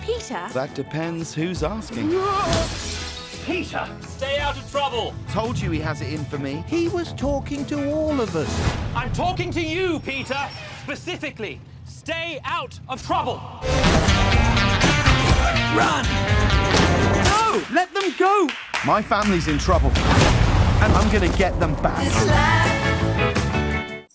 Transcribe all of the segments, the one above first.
Peter? That depends who's asking. Peter, stay out of trouble. Told you he has it in for me. He was talking to all of us. I'm talking to you, Peter. Specifically, stay out of trouble. Run! No! Let them go! My family's in trouble, and I'm gonna get them back.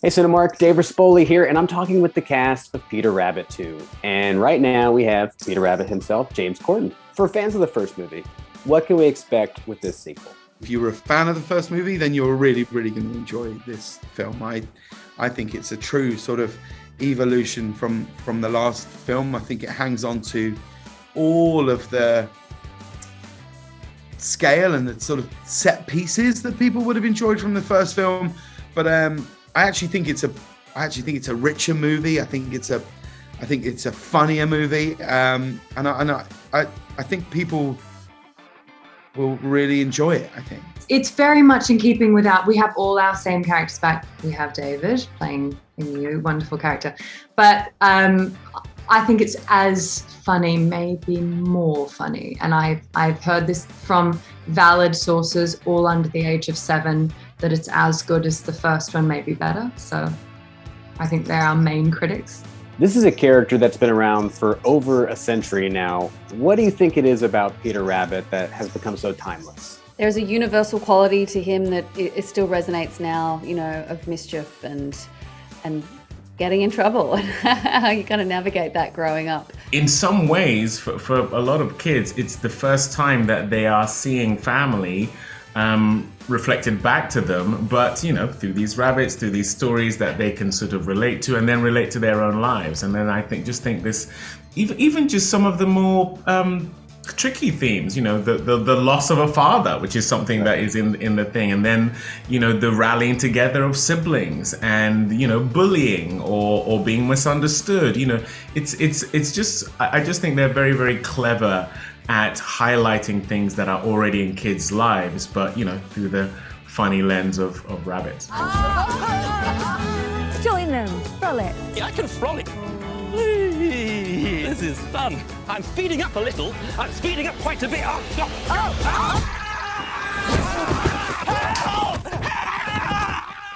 Hey Cinemark, Dave Rispoli here, and I'm talking with the cast of Peter Rabbit 2. And right now we have Peter Rabbit himself, James Corden. For fans of the first movie, what can we expect with this sequel? If you were a fan of the first movie, then you're really, really going to enjoy this film. I think it's a true sort of evolution from the last film. I think it hangs on to all of the scale and the sort of set pieces that people would have enjoyed from the first film. But I actually think it's a richer movie. I think it's a funnier movie. And I think people will really enjoy it, I think. It's very much in keeping with that. We have all our same characters back. We have David playing a new wonderful character. But I think it's as funny, maybe more funny. And I've heard this from valid sources, all under the age of 7, that it's as good as the first one, maybe better. So I think they're our main critics. This is a character that's been around for over a century now. What do you think it is about Peter Rabbit that has become so timeless? There's a universal quality to him that it still resonates now, you know, of mischief and getting in trouble and how you kind of navigate that growing up. In some ways, for a lot of kids, it's the first time that they are seeing family reflected back to them, but through these rabbits, through these stories that they can sort of relate to and then relate to their own lives. And then I think this, even just some of the more tricky themes, the loss of a father, which is something that is in the thing, and then the rallying together of siblings, and bullying or being misunderstood. It's just, I just think they're very, very clever at highlighting things that are already in kids' lives, but through the funny lens of rabbits. Join them, frolic. I can frolic. This is fun. I'm speeding up a little. I'm speeding up quite a bit.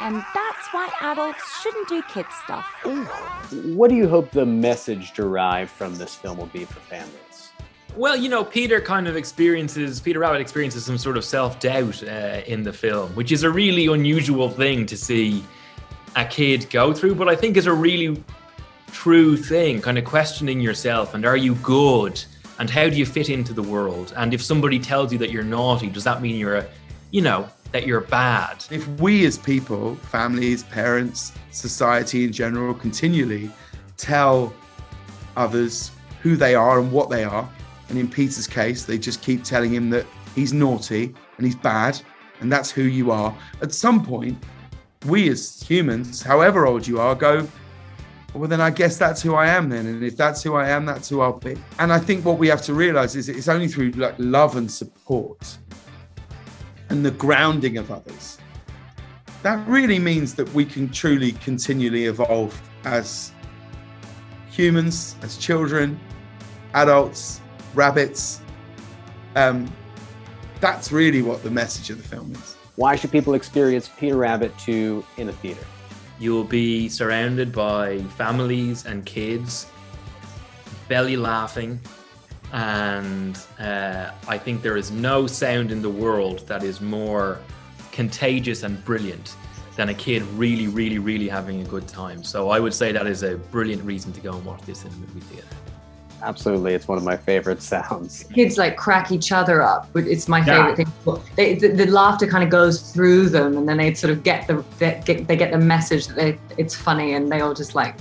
And that's why adults shouldn't do kids stuff. What do you hope the message derived from this film will be for families? Well, Peter Rabbit experiences some sort of self-doubt in the film, which is a really unusual thing to see a kid go through, but I think is a really true thing, kind of questioning yourself, and are you good, and how do you fit into the world, and if somebody tells you that you're naughty, does that mean that you're bad? If we as people, families, parents, society in general, continually tell others who they are and what they are, and in Peter's case, they just keep telling him that he's naughty and he's bad, and that's who you are. At some point, we as humans, however old you are, go, well, then I guess that's who I am then. And if that's who I am, that's who I'll be. And I think what we have to realize is it's only through love and support and the grounding of others that really means that we can truly continually evolve as humans, as children, adults, rabbits. That's really what the message of the film is. Why should people experience Peter Rabbit 2 in a theater? You'll be surrounded by families and kids, belly laughing, and I think there is no sound in the world that is more contagious and brilliant than a kid really, really, really having a good time. So I would say that is a brilliant reason to go and watch this in a movie theater. Absolutely, it's one of my favorite sounds. Kids crack each other up. It's my favorite thing. The laughter kind of goes through them, and then they sort of get the message that it's funny, and they all just let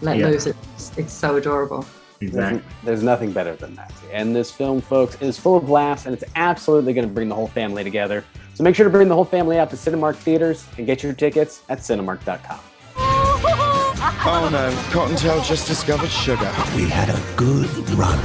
loose. It's so adorable. Exactly. There's nothing better than that. And this film, folks, is full of laughs, and it's absolutely going to bring the whole family together. So make sure to bring the whole family out to Cinemark theaters and get your tickets at Cinemark.com. Oh no, Cottontail just discovered sugar. We had a good run.